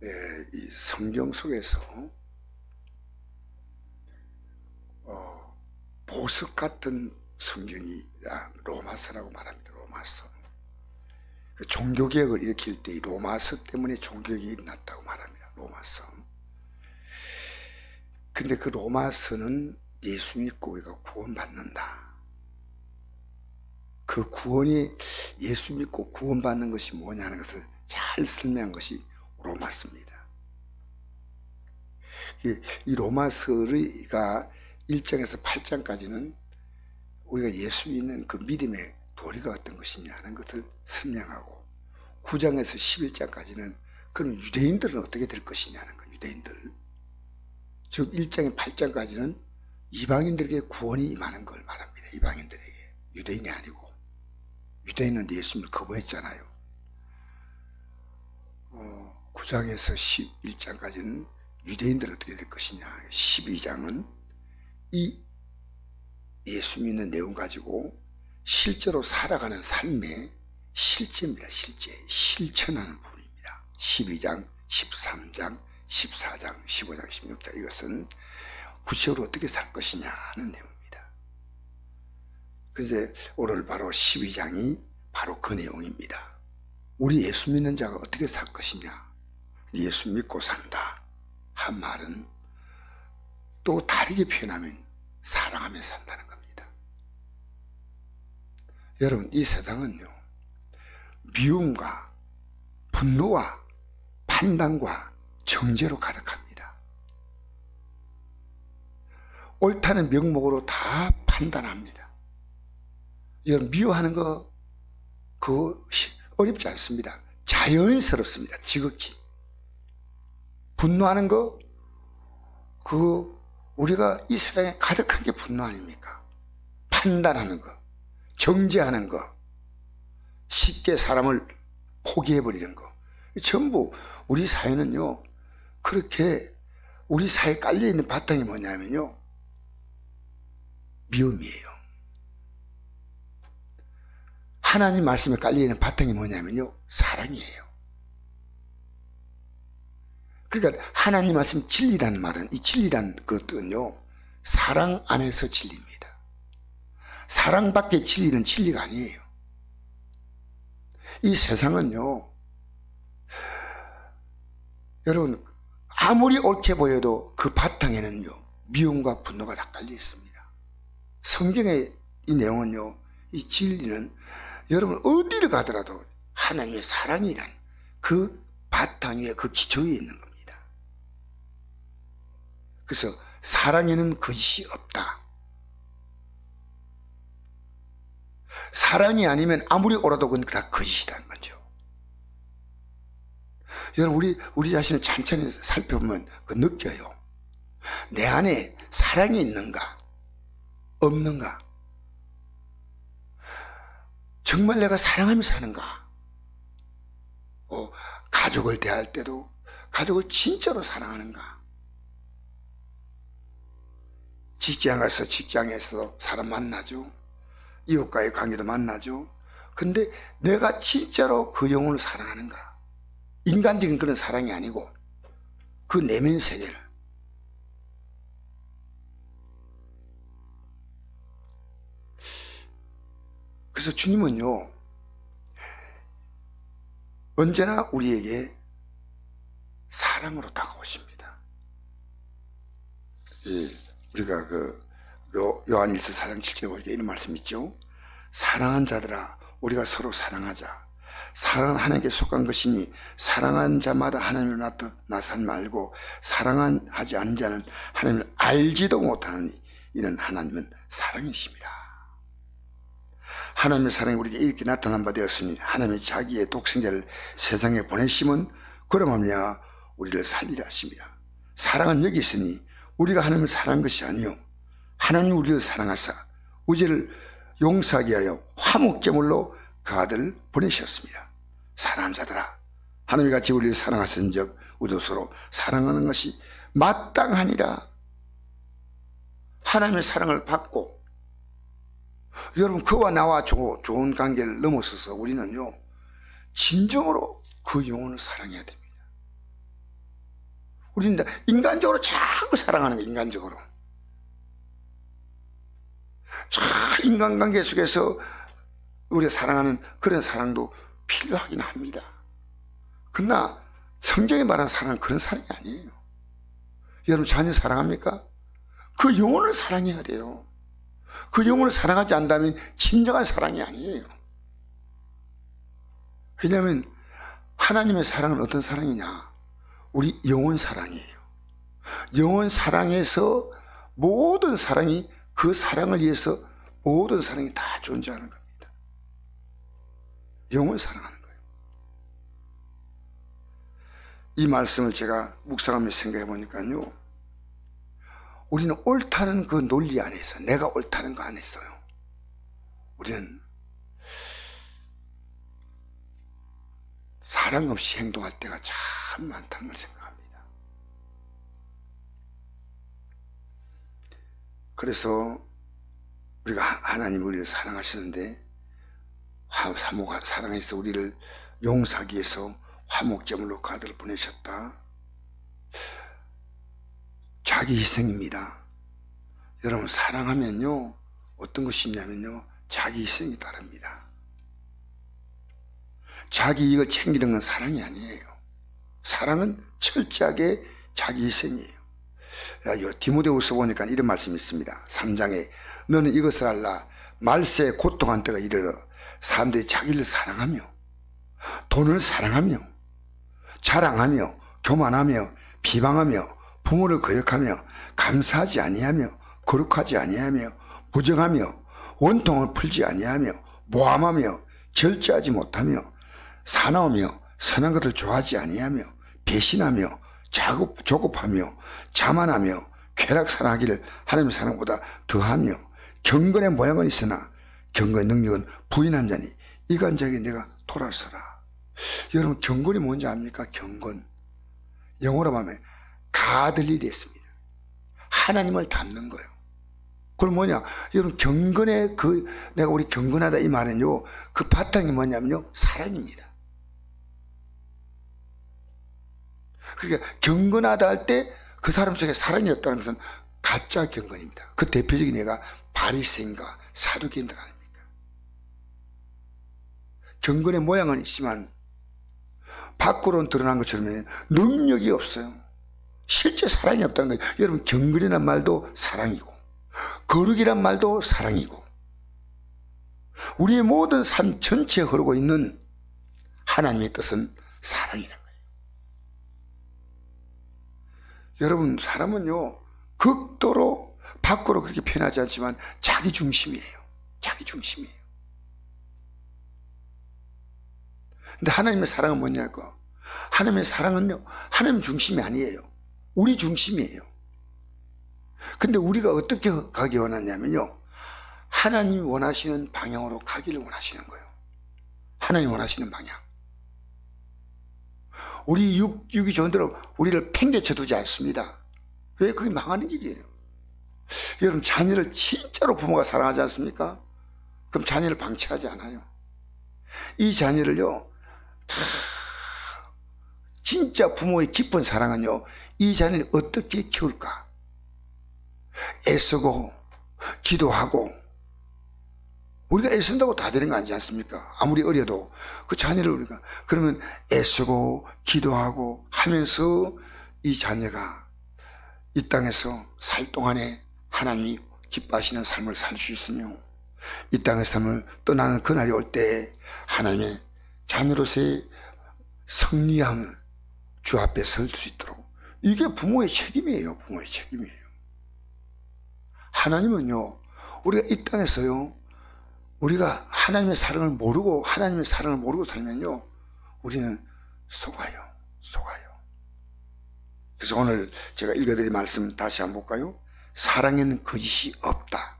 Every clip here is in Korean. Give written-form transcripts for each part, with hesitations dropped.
이 성경 속에서 보석 같은 성경이라 로마서라고 말합니다. 로마서. 종교개혁을 일으킬 때 이 로마서 때문에 종교개혁이 일어났다고 말합니다. 로마서. 근데 그 로마서는 예수 믿고 우리가 구원받는다. 그 구원이 예수 믿고 구원받는 것이 뭐냐는 것을 잘 설명한 것이 로마서입니다. 이 로마서가 1장에서 8장까지는 우리가 예수 믿는 그 믿음의 도리가 어떤 것이냐는 것을 설명하고, 9장에서 11장까지는 그럼 유대인들은 어떻게 될 것이냐는 거, 유대인들. 즉 1장에 8장까지는 이방인들에게 구원이 임하는 걸 말합니다. 이방인들에게. 유대인이 아니고. 유대인은 예수님을 거부했잖아요. 9장에서 11장까지는 유대인들은 어떻게 될 것이냐. 12장은 이 예수 믿는 내용 가지고 실제로 살아가는 삶의 실제입니다. 실천하는 부분입니다. 12장, 13장, 14장, 15장, 16장 이것은 구체적으로 어떻게 살 것이냐 하는 내용입니다. 그래서 오늘 바로 12장이 바로 그 내용입니다. 우리 예수 믿는 자가 어떻게 살 것이냐. 예수 믿고 산다 한 말은 또 다르게 표현하면 사랑하며 산다는 겁니다. 여러분, 이 세상은요, 미움과 분노와 판단과 정죄로 가득합니다. 옳다는 명목으로 다 판단합니다. 여러분, 미워하는 거 그거 어렵지 않습니다. 자연스럽습니다. 지극히. 분노하는 거 그거 우리가 이 세상에 가득한 게 분노 아닙니까? 판단하는 거, 정죄하는 거, 쉽게 사람을 포기해버리는 거, 전부 우리 사회는요, 그렇게 우리 사회에 깔려있는 바탕이 뭐냐면요, 미움이에요. 하나님 말씀에 깔려있는 바탕이 뭐냐면요, 사랑이에요. 그러니까 하나님 말씀 진리라는 말은, 이 진리라는 것은요, 사랑 안에서 진리입니다. 사랑 밖의 진리는 진리가 아니에요. 이 세상은요, 여러분, 아무리 옳게 보여도 그 바탕에는요, 미움과 분노가 다 깔려 있습니다. 성경의 이 내용은요, 이 진리는 여러분 어디를 가더라도 하나님의 사랑이란 그 바탕 위에, 그 기초 위에 있는 겁니다. 그래서 사랑에는 거짓이 없다. 사랑이 아니면 아무리 옳아도 그건 다 거짓이라는 거죠. 여러분, 우리 자신을 찬찬히 살펴보면 그 느껴요. 내 안에 사랑이 있는가, 없는가? 정말 내가 사랑하며 사는가? 가족을 대할 때도 가족을 진짜로 사랑하는가? 직장 가서 직장에서 사람 만나죠. 이웃과의 관계도 만나죠. 근데 내가 진짜로 그 영혼을 사랑하는가? 인간적인 그런 사랑이 아니고 그 내면 세계를. 그래서 주님은요, 언제나 우리에게 사랑으로 다가오십니다. 우리가 요한일서 4장 7절에 보니까 이런 말씀 있죠. 사랑한 자들아, 우리가 서로 사랑하자. 사랑은 하나님께 속한 것이니 사랑한 자마다 하나님을 나산 말고 사랑하지 않은 자는 하나님을 알지도 못하느니 이는 하나님은 사랑이십니다. 하나님의 사랑이 우리에게 이렇게 나타난 바 되었으니 하나님이 자기의 독생자를 세상에 보내심은 그로 말미암아 우리를 살리려 하십니다. 사랑은 여기 있으니 우리가 하나님을 사랑한 것이 아니요 하나님이 우리를 사랑하사 우리를 용서하게 하여 화목제물로 그 아들을 보내셨습니다. 사랑하는 자들아, 하나님이 같이 우리를 사랑하신즉 우리도 서로 사랑하는 것이 마땅하니라. 하나님의 사랑을 받고, 여러분, 그와 나와 좋은 관계를 넘어서서 우리는요, 진정으로 그 영혼을 사랑해야 됩니다. 우리는 인간적으로 자꾸 사랑하는 거예요. 인간적으로. 자, 인간관계 속에서 우리가 사랑하는 그런 사랑도 필요하긴 합니다. 그러나 성경이 말하는 사랑은 그런 사랑이 아니에요. 여러분 자녀 사랑합니까? 그 영혼을 사랑해야 돼요. 그 영혼을 사랑하지 않는다면 진정한 사랑이 아니에요. 왜냐하면 하나님의 사랑은 어떤 사랑이냐? 우리 영혼 사랑이에요. 영혼 사랑에서 모든 사랑이, 그 사랑을 위해서 모든 사랑이 다 존재하는 겁니다. 영혼 사랑하는 거예요. 이 말씀을 제가 묵상하면서 생각해 보니까요, 우리는 옳다는 그 논리 안에서, 내가 옳다는 거 안에서요, 우리는 사랑 없이 행동할 때가 참 많다는 걸 생각합니다. 그래서 우리가 하나님 우리를 사랑하시는데, 사랑해서 우리를 용서하기 위해서 화목제물로 그 아들을 보내셨다. 자기 희생입니다. 여러분 사랑하면요 어떤 것이 있냐면요, 자기 희생이 따릅니다. 자기 이익을 챙기는 건 사랑이 아니에요. 사랑은 철저하게 자기 희생이에요. 디모데후서 보니까 이런 말씀이 있습니다. 3장에 너는 이것을 알라. 말세에 고통한 때가 이르러 사람들이 자기를 사랑하며 돈을 사랑하며 자랑하며 교만하며 비방하며 부모를 거역하며 감사하지 아니하며 거룩하지 아니하며 부정하며 원통을 풀지 아니하며 모함하며 절제하지 못하며 사나우며 선한 것을 좋아하지 아니하며 배신하며 조급하며 자만하며 쾌락사랑하기를 하나님의 사랑보다 더하며 경건의 모양은 있으나 경건의 능력은 부인한 자니 이간 자에게 내가 돌아서라. 여러분 경건이 뭔지 압니까? 경건, 영어로 하면 가들이 됐습니다. 하나님을 닮는 거예요. 그럼 뭐냐? 여러분 경건의 내가 우리 경건하다 이 말은요, 그 바탕이 뭐냐면요, 사랑입니다. 그러니까 경건하다 할 때 그 사람 속에 사랑이 없다는 것은 가짜 경건입니다. 그 대표적인 예가 바리새인과 사두개인들 아닙니까? 경건의 모양은 있지만 밖으로는 드러난 것처럼 능력이 없어요. 실제 사랑이 없다는 거예요. 여러분 경건이란 말도 사랑이고 거룩이란 말도 사랑이고 우리의 모든 삶 전체에 흐르고 있는 하나님의 뜻은 사랑이라는 거예요. 여러분 사람은요 극도로 밖으로 그렇게 표현하지 않지만 자기 중심이에요. 자기 중심이에요. 근데 하나님의 사랑은 뭐냐고? 하나님의 사랑은요 하나님 중심이 아니에요. 우리 중심이에요. 근데 우리가 어떻게 가기 원하냐면요, 하나님이 원하시는 방향으로 가기를 원하시는 거예요. 하나님 원하시는 방향. 우리 육이 좋은 대로 우리를 팽개쳐 두지 않습니다. 왜? 그게 망하는 길이에요. 여러분 자녀를 진짜로 부모가 사랑하지 않습니까? 그럼 자녀를 방치하지 않아요. 이 자녀를요 진짜 부모의 깊은 사랑은요, 이 자녀를 어떻게 키울까? 애쓰고 기도하고, 우리가 애쓴다고 다 되는 거 아니지 않습니까? 아무리 어려도 그 자녀를 우리가 그러면 애쓰고 기도하고 하면서 이 자녀가 이 땅에서 살 동안에 하나님이 기뻐하시는 삶을 살 수 있으며, 이 땅의 삶을 떠나는 그날이 올 때 하나님의 자녀로서의 승리함을 주 앞에 설 수 있도록, 이게 부모의 책임이에요. 부모의 책임이에요. 하나님은요 우리가 이 땅에서요 우리가 하나님의 사랑을 모르고 살면요 우리는 속아요. 그래서 오늘 제가 읽어드린 말씀 다시 한번 볼까요? 사랑에는 거짓이 없다.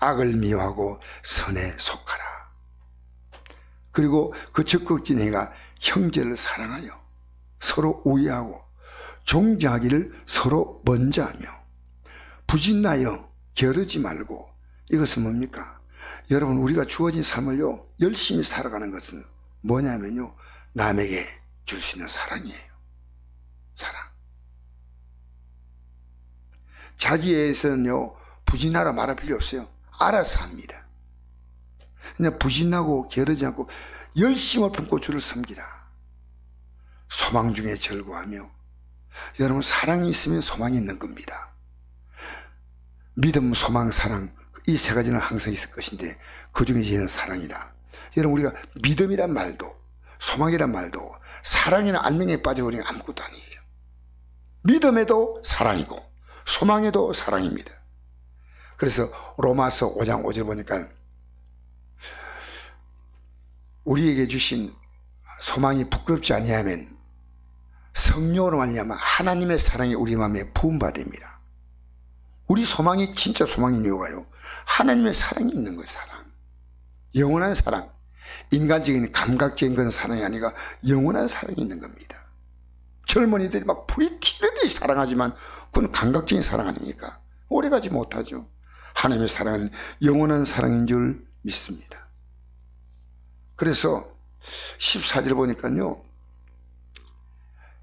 악을 미워하고 선에 속하라. 그리고 그 적극적인 행위가 형제를 사랑하여 서로 우애하고 존경하기를 서로 먼저 하며 부진나여 게으르지 말고. 이것은 뭡니까? 여러분 우리가 주어진 삶을요 열심히 살아가는 것은 뭐냐면요 남에게 줄 수 있는 사랑이에요. 사랑. 자기에서는요 부진하라 말할 필요 없어요. 알아서 합니다. 그냥 부진하고 게으르지 않고 열심을 품고 주를 섬기라. 소망 중에 절구하며, 여러분 사랑이 있으면 소망이 있는 겁니다. 믿음, 소망, 사랑, 이 세 가지는 항상 있을 것인데 그 중에 제일 사랑이다. 여러분 우리가 믿음이란 말도 소망이란 말도 사랑이나 알맹이에 빠져버리면 아무것도 아니에요. 믿음에도 사랑이고 소망에도 사랑입니다. 그래서 로마서 5장 5절 보니까 우리에게 주신 소망이 부끄럽지 아니하면 성령으로 말미암아 하나님의 사랑이 우리 마음에 부음받습니다. 우리 소망이 진짜 소망인 이유가요, 하나님의 사랑이 있는 거예요. 사랑, 영원한 사랑, 인간적인 감각적인 그런 사랑이 아니라 영원한 사랑이 있는 겁니다. 젊은이들이 막 불이 튀듯이 사랑하지만 그건 감각적인 사랑 아닙니까? 오래가지 못하죠. 하나님의 사랑은 영원한 사랑인 줄 믿습니다. 그래서 14절 보니까요,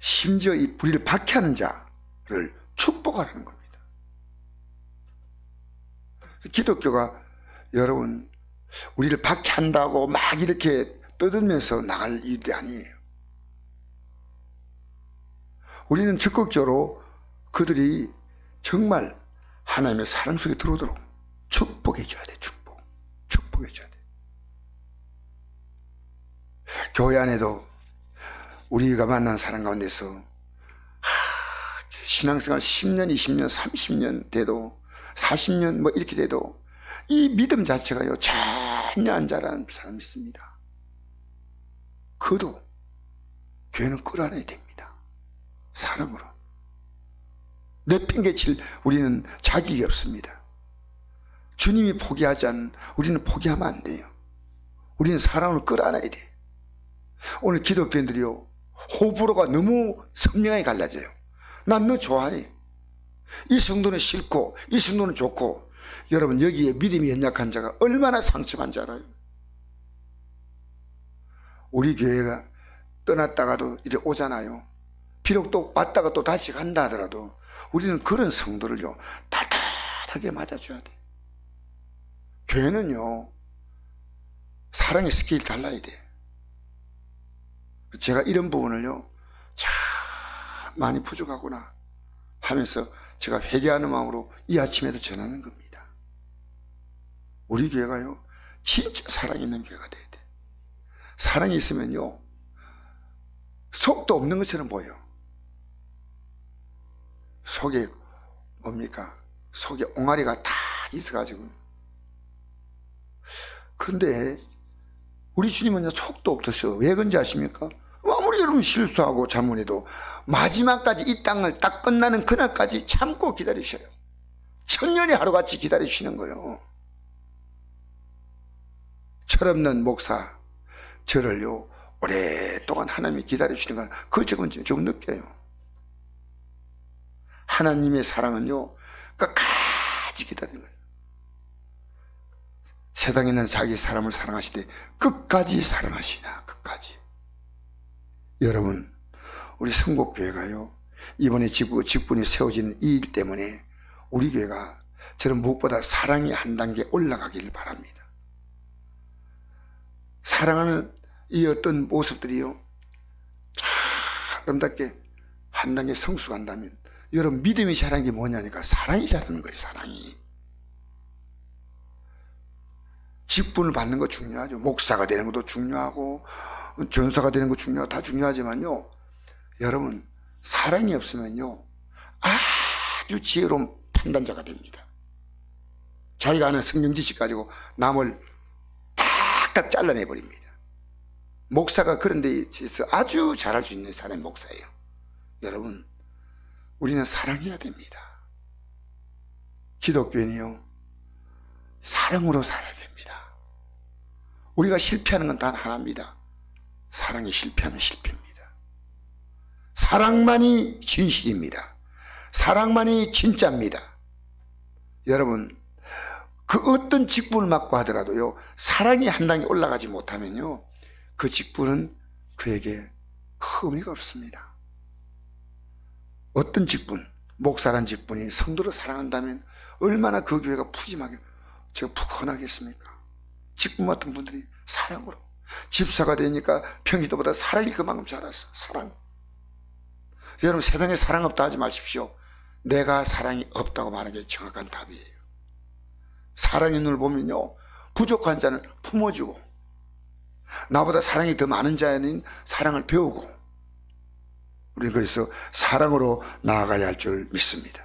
심지어 이 불의를 박해하는 자를 축복하라는 겁니다. 기독교가 여러분 우리를 박해한다고 막 이렇게 떠들면서 나갈 일이 아니에요. 우리는 적극적으로 그들이 정말 하나님의 사랑 속에 들어오도록 축복해 줘야 돼. 축복해 줘야 돼. 교회 안에도 우리가 만난 사람 가운데서 신앙생활 10년, 20년, 30년 돼도 40년 뭐 이렇게 돼도 이 믿음 자체가요 전혀 안 자라는 사람이 있습니다. 그도 교회는 끌어안아야 됩니다. 사랑으로. 내팽개칠 우리는 자격이 없습니다. 주님이 포기하지 않은 우리는 포기하면 안 돼요. 우리는 사랑으로 끌어안아야 돼. 오늘 기독교인들이요 호불호가 너무 선명하게 갈라져요. 난 너 좋아해, 이 성도는 싫고 이 성도는 좋고. 여러분 여기에 믿음이 연약한 자가 얼마나 상처받는지 알아요? 우리 교회가 떠났다가도 이제 오잖아요. 비록 또 왔다가 또 다시 간다 하더라도 우리는 그런 성도를요 따뜻하게 맞아줘야 돼. 교회는요 사랑의 스케일이 달라야 돼. 제가 이런 부분을요 참 많이 부족하구나 하면서 제가 회개하는 마음으로 이 아침에도 전하는 겁니다. 우리 교회가요 진짜 사랑 있는 교회가 돼야 돼. 사랑이 있으면요 속도 없는 것처럼 보여. 속에 뭡니까? 속에 옹알이가 다 있어가지고. 그런데 우리 주님은 속도 없었어요. 왜 그런지 아십니까? 아무리 여러분 실수하고 잘못해도 마지막까지 이 땅을 딱 끝나는 그날까지 참고 기다리셔요. 천년의 하루같이 기다리시는 거예요. 철없는 목사 저를요 오랫동안 하나님이 기다려주시는 건 그걸 좀 느껴요. 하나님의 사랑은요 끝까지 기다리는 거예요. 세상에는 자기 사람을 사랑하시되 끝까지 사랑하시나. 끝까지. 여러분 우리 성곡교회가요 이번에 직분이 세워진 이 일 때문에 우리 교회가 저는 무엇보다 사랑이 한 단계 올라가기를 바랍니다. 사랑하는 이 어떤 모습들이요 아름답게 한 단계 성숙한다면 여러분 믿음이 자라는 게 뭐냐니까 사랑이 자라는 거예요. 사랑이. 직분을 받는 거 중요하죠. 목사가 되는 것도 중요하고 전사가 되는 거 중요하고 다 중요하지만요 여러분 사랑이 없으면요 아주 지혜로운 판단자가 됩니다. 자기가 아는 성경 지식 가지고 남을 딱 잘라내버립니다. 목사가 그런 데 있어서 아주 잘할 수 있는 사람이 목사예요. 여러분 우리는 사랑해야 됩니다. 기독교인이요 사랑으로 살아야 됩니다. 우리가 실패하는 건 단 하나입니다. 사랑이 실패하면 실패입니다. 사랑만이 진실입니다. 사랑만이 진짜입니다. 여러분 그 어떤 직분을 맡고 하더라도요 사랑이 한 단계 올라가지 못하면요 그 직분은 그에게 큰 의미가 없습니다. 어떤 직분, 목사란 직분이 성도를 사랑한다면 얼마나 그 교회가 푸짐하게 제가 푸근하겠습니까? 직분 맡은 분들이 사랑으로, 집사가 되니까 평시도보다 사랑이 그만큼 자랐어. 사랑. 여러분, 세상에 사랑 없다 하지 마십시오. 내가 사랑이 없다고 말하는 게 정확한 답이에요. 사랑의 눈을 보면요, 부족한 자는 품어주고, 나보다 사랑이 더 많은 자는 사랑을 배우고, 우리는 그래서 사랑으로 나아가야 할 줄 믿습니다.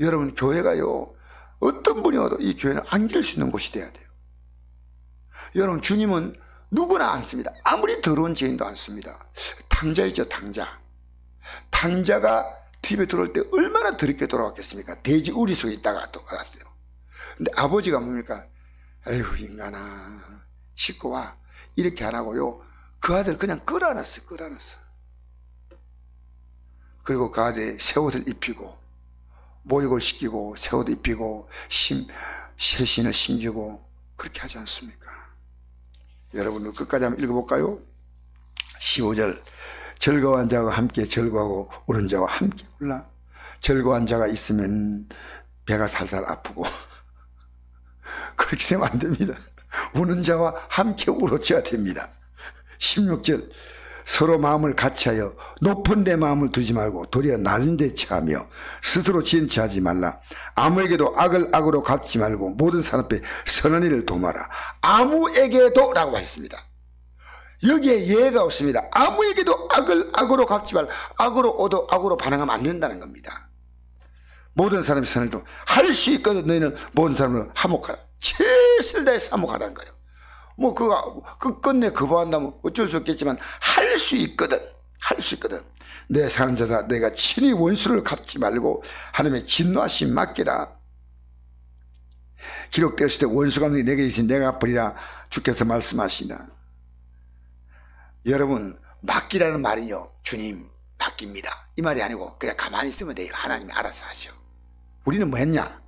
여러분, 교회가요, 어떤 분이 와도 이 교회는 안길 수 있는 곳이 돼야 돼요. 여러분, 주님은 누구나 안습니다. 아무리 더러운 죄인도 안습니다. 탕자이죠, 탕자. 탕자가 집에 들어올 때 얼마나 더럽게 돌아왔겠습니까? 돼지 우리 속에 있다가 또 알았어요. 근데 아버지가 뭡니까? 아이고, 인간아, 씻고 와. 이렇게 안 하고요, 그 아들 그냥 끌어안았어요. 끌어안았어. 그리고 그 아들이 새 옷을 입히고, 모욕을 시키고, 새 옷 입히고, 새 신을 심기고, 그렇게 하지 않습니까? 여러분, 끝까지 한번 읽어볼까요? 15절. 즐거워한 자와 함께 즐거워하고 우는 자와 함께 울라. 즐거워한 자가 있으면 배가 살살 아프고 그렇게 되면 안 됩니다. 우는 자와 함께 울어줘야 됩니다. 16절. 서로 마음을 같이하여 높은 데 마음을 두지 말고 도리어 낮은 데 처하며 스스로 지은 채 하지 말라. 아무에게도 악을 악으로 갚지 말고 모든 사람 앞에 선한 일을 도마라. 아무에게도 라고 하셨습니다. 여기에 예가 없습니다. 아무에게도 악을 악으로 갚지 말라. 악으로 얻어 악으로 반응하면 안 된다는 겁니다. 모든 사람이 선을 도 할 수 있거든. 너희는 모든 사람을 화목하라. 최선을 다해서 화목하라는 거예요. 뭐 그거 끝내 거부한다면 어쩔 수 없겠지만 할 수 있거든. 할 수 있거든. 내 사는 자다 내가 친히 원수를 갚지 말고 하나님의 진노하심 맡기라. 기록되었을 때 원수 갚는 내게 있으니 내가 갚으리라 주께서 말씀하시나. 여러분, 맡기라는 말은요, 주님 맡깁니다 이 말이 아니고 그냥 가만히 있으면 돼요. 하나님이 알아서 하셔. 우리는 뭐 했냐?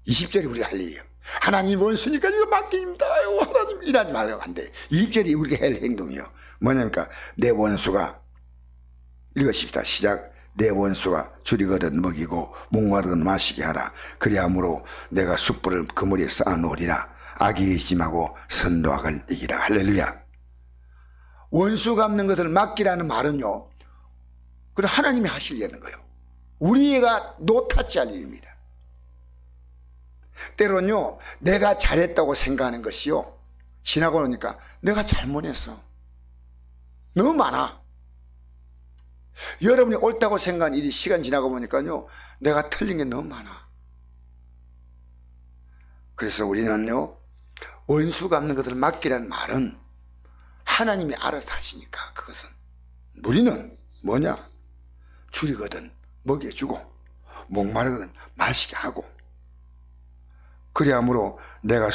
20절이 우리가 할 일이에요. 하나님 원수니까 이거 맡깁니다. 하나님 일하지 말라고 한대. 20절이 우리가 할 행동이요. 뭐냐니까 내 원수가, 읽으십시다. 시작. 내 원수가 줄이거든 먹이고 목마르든 마시게 하라. 그리함으로 내가 숯불을 그물에 쌓아놓으리라. 악이 의심하고 선도악을 이기라. 할렐루야. 원수 갚는 것을 맡기라는 말은요, 그래 하나님이 하시려는 거예요. 우리가 노타치 할 일입니다. 때로는요, 내가 잘했다고 생각하는 것이요, 지나고 나니까 내가 잘못했어. 너무 많아. 여러분이 옳다고 생각한 일이 시간 지나고 보니까요, 내가 틀린 게 너무 많아. 그래서 우리는요, 원수 갚는 것을 맡기라는 말은 하나님이 알아서 하시니까, 그것은 우리는 뭐냐? 줄이거든 먹여주고 목마르거든 마시게 하고, 그리함으로 내가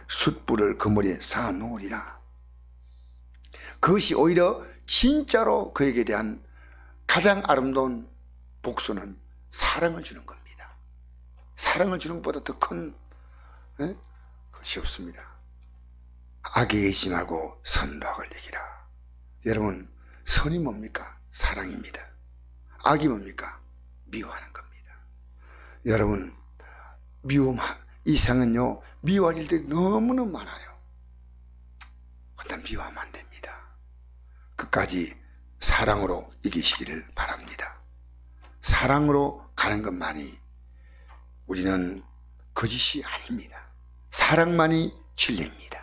숯불을 그물에 쌓아놓으리라. 그것이 오히려 진짜로 그에게 대한 가장 아름다운 복수는 사랑을 주는 겁니다. 사랑을 주는 것보다 더 큰 것이 없습니다. 악에 의심하고 선도악을 이기라. 여러분, 선이 뭡니까? 사랑입니다. 악이 뭡니까? 미워하는 겁니다. 여러분, 이상은요, 미워할 일들이 너무너무 많아요. 일단 미워하면 안 됩니다. 끝까지 사랑으로 이기시기를 바랍니다. 사랑으로 가는 것만이 우리는 거짓이 아닙니다. 사랑만이 진리입니다.